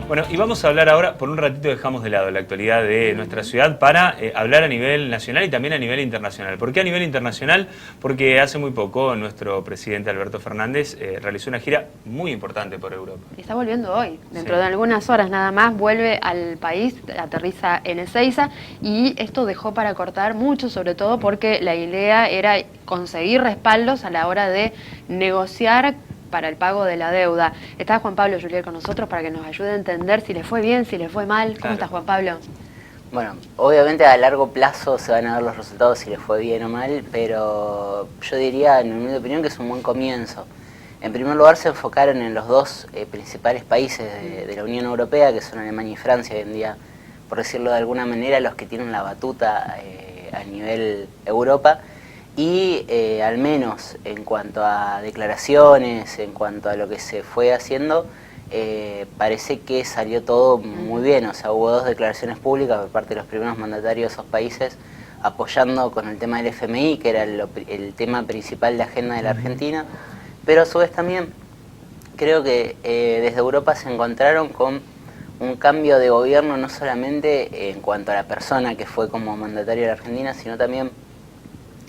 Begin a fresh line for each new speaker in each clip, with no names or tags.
Bueno, y vamos a hablar ahora, por un ratito dejamos de lado la actualidad de nuestra ciudad para hablar a nivel nacional y también a nivel internacional. ¿Por qué a nivel internacional? Porque hace muy poco nuestro presidente Alberto Fernández realizó una gira muy importante por Europa.
Está volviendo hoy, dentro de algunas horas nada más, vuelve al país, aterriza en Ezeiza y esto dejó para cortar mucho, sobre todo porque la idea era conseguir respaldos a la hora de negociar para el pago de la deuda. Está Juan Pablo Julier con nosotros para que nos ayude a entender si le fue bien, si le fue mal. ¿Cómo está, Juan Pablo?
Bueno, obviamente a largo plazo se van a ver los resultados si les fue bien o mal, pero yo diría, en mi opinión, que es un buen comienzo. En primer lugar, se enfocaron en los dos principales países de la Unión Europea, que son Alemania y Francia, hoy en día, por decirlo de alguna manera, los que tienen la batuta a nivel Europa. Y al menos en cuanto a declaraciones, en cuanto a lo que se fue haciendo, parece que salió todo muy bien. O sea, hubo dos declaraciones públicas por parte de los primeros mandatarios de esos países apoyando con el tema del FMI, que era el tema principal de agenda de la Argentina, pero a su vez también creo que desde Europa se encontraron con un cambio de gobierno, no solamente en cuanto a la persona que fue como mandatario de la Argentina, sino también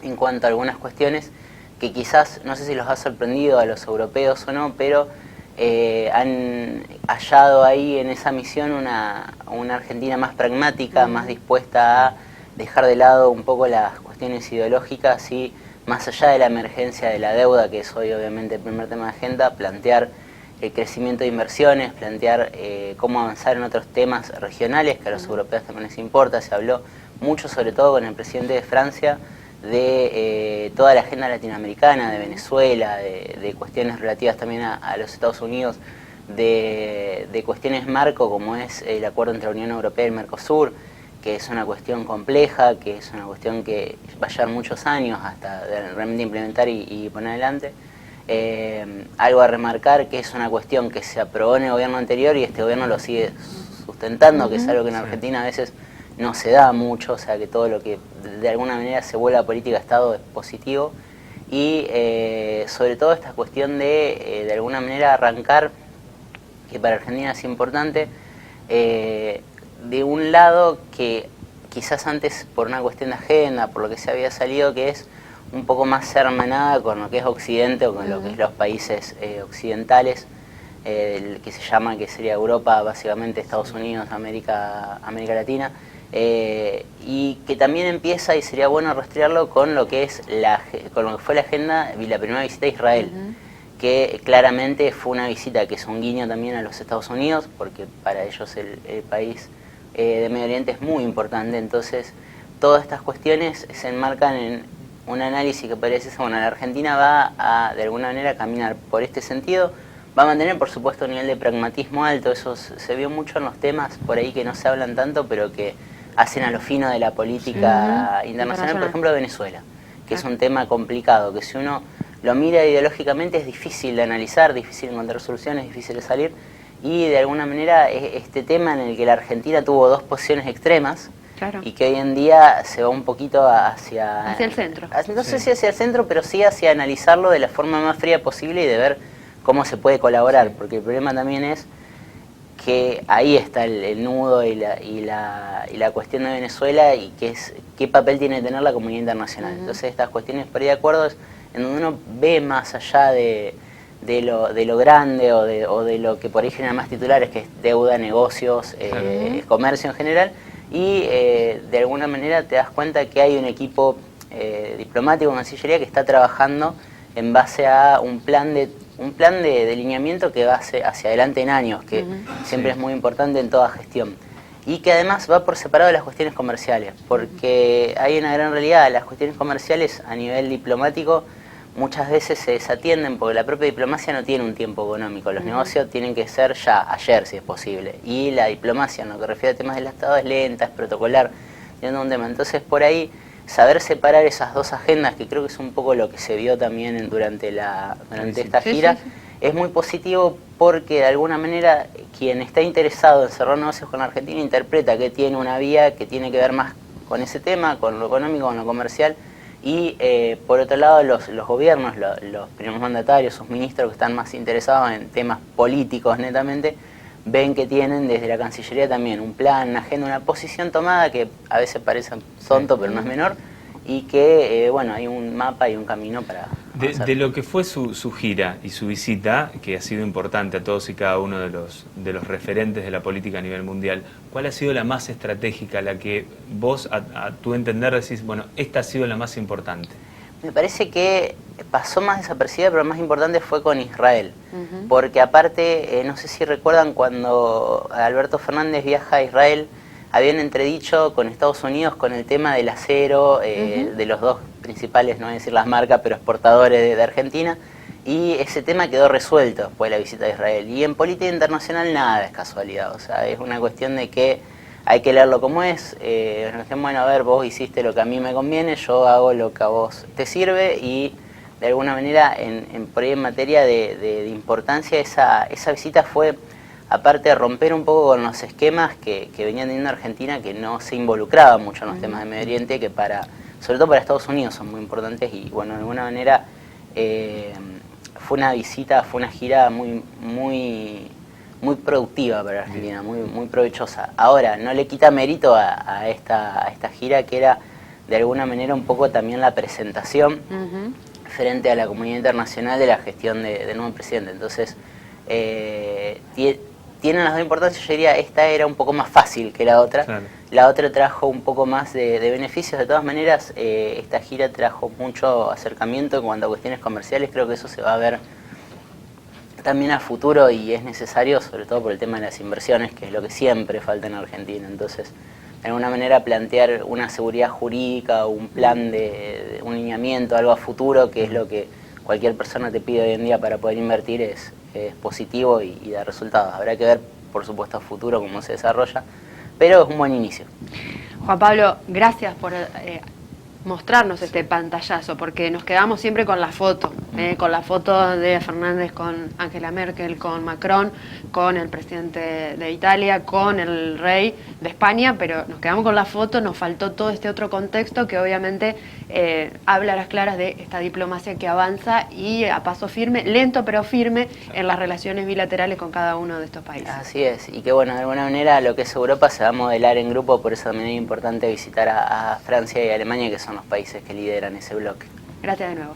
en cuanto a algunas cuestiones que quizás, no sé si los ha sorprendido a los europeos o no, pero han hallado ahí en esa misión una Argentina más pragmática, más dispuesta a dejar de lado un poco las cuestiones ideológicas y, más allá de la emergencia de la deuda, que es hoy obviamente el primer tema de agenda, plantear el crecimiento de inversiones, plantear cómo avanzar en otros temas regionales que a los europeos también les importa. Se habló mucho, sobre todo con el presidente de Francia, de toda la agenda latinoamericana, de Venezuela, de cuestiones relativas también a los Estados Unidos, de cuestiones marco como es el acuerdo entre la Unión Europea y el Mercosur, que es una cuestión compleja, que es una cuestión que va a llevar muchos años hasta realmente implementar y poner adelante. Algo a remarcar, que es una cuestión que se aprobó en el gobierno anterior y este gobierno lo sigue sustentando, que es algo que en Argentina a veces no se da mucho, o sea que todo lo que de alguna manera se vuelve a política de Estado es positivo. Y sobre todo esta cuestión de alguna manera arrancar, que para Argentina es importante, de un lado que quizás antes por una cuestión de agenda, por lo que se había salido, que es un poco más hermanada con lo que es Occidente o con lo que es los países occidentales, que se llama, que sería Europa, básicamente Estados Unidos, América Latina, y que también empieza, y sería bueno rastrearlo, con lo que es con lo que fue la agenda y la primera visita a Israel, que claramente fue una visita que es un guiño también a los Estados Unidos, porque para ellos el país de Medio Oriente es muy importante. Entonces todas estas cuestiones se enmarcan en un análisis que parece ser, bueno, la Argentina va a de alguna manera caminar por este sentido, va a mantener por supuesto un nivel de pragmatismo alto. Eso se vio mucho en los temas por ahí que no se hablan tanto, pero que hacen a lo fino de la política internacional, por ejemplo Venezuela, que es un tema complicado, que si uno lo mira ideológicamente es difícil de analizar, difícil de encontrar soluciones, difícil de salir, y de alguna manera este tema en el que la Argentina tuvo dos posiciones extremas, y que hoy en día se va un poquito hacia
el centro.
No sé si hacia el centro, pero sí hacia analizarlo de la forma más fría posible y de ver cómo se puede colaborar, porque el problema también es que ahí está el nudo y la cuestión de Venezuela, y que es qué papel tiene que tener la comunidad internacional. Entonces estas cuestiones por ahí de acuerdos en donde uno ve más allá de lo grande o de lo que por ahí genera más titulares, que es deuda, negocios, comercio en general, y de alguna manera te das cuenta que hay un equipo diplomático, una Cancillería, que está trabajando en base a un plan de delineamiento que va hacia adelante en años, que siempre es muy importante en toda gestión, y que además va por separado de las cuestiones comerciales, porque hay una gran realidad. Las cuestiones comerciales a nivel diplomático muchas veces se desatienden porque la propia diplomacia no tiene un tiempo económico. Los negocios tienen que ser ya, ayer si es posible, y la diplomacia en lo que refiere a temas del Estado es lenta, es protocolar, tiene un tema. Entonces por ahí saber separar esas dos agendas, que creo que es un poco lo que se vio también durante esta gira, es muy positivo, porque de alguna manera quien está interesado en cerrar negocios con la Argentina interpreta que tiene una vía que tiene que ver más con ese tema, con lo económico, con lo comercial, y por otro lado los gobiernos, los primeros mandatarios, sus ministros que están más interesados en temas políticos netamente, ven que tienen desde la Cancillería también un plan, una agenda, una posición tomada que a veces parece tonto, pero no es menor, y que, bueno, hay un mapa y un camino para avanzar.
De lo que fue su gira y su visita, que ha sido importante a todos y cada uno de los referentes de la política a nivel mundial, ¿cuál ha sido la más estratégica, la que vos, a tu entender, decís, bueno, esta ha sido la más importante?
Me parece que pasó más desapercibida, pero lo más importante fue con Israel. Porque aparte, no sé si recuerdan cuando Alberto Fernández viaja a Israel, habían entredicho con Estados Unidos con el tema del acero, de los dos principales, no voy a decir las marcas, pero exportadores de Argentina, y ese tema quedó resuelto después de la visita de Israel. Y en política internacional nada es casualidad, o sea, es una cuestión de que hay que leerlo como es, bueno, a ver, vos hiciste lo que a mí me conviene, yo hago lo que a vos te sirve, y de alguna manera, por ahí en materia de importancia, esa visita fue, aparte de romper un poco con los esquemas que venían teniendo Argentina, que no se involucraba mucho en los temas de Medio Oriente, que sobre todo para Estados Unidos son muy importantes, y bueno, de alguna manera fue una visita, fue una gira muy productiva para Argentina, muy provechosa. Ahora, no le quita mérito a esta gira, que era de alguna manera un poco también la presentación frente a la comunidad internacional de la gestión del nuevo presidente. Entonces, tienen las dos importancias. Yo diría, esta era un poco más fácil que la otra. Claro. La otra trajo un poco más de beneficios. De todas maneras, esta gira trajo mucho acercamiento en cuanto a cuestiones comerciales. Creo que eso se va a ver también a futuro, y es necesario, sobre todo por el tema de las inversiones, que es lo que siempre falta en Argentina. Entonces, de alguna manera plantear una seguridad jurídica, un plan de un lineamiento, algo a futuro, que es lo que cualquier persona te pide hoy en día para poder invertir, es positivo y da resultados. Habrá que ver, por supuesto, a futuro cómo se desarrolla, pero es un buen inicio.
Juan Pablo, gracias por mostrarnos este pantallazo, porque nos quedamos siempre con la foto de Fernández con Angela Merkel, con Macron, con el presidente de Italia, con el rey de España, pero nos quedamos con la foto, nos faltó todo este otro contexto que obviamente habla a las claras de esta diplomacia que avanza y a paso firme, lento pero firme, en las relaciones bilaterales con cada uno de estos países.
Así es, y que bueno, de alguna manera lo que es Europa se va a modelar en grupo, por eso también es importante visitar a Francia y Alemania, que son los países que lideran ese bloque.
Gracias de nuevo.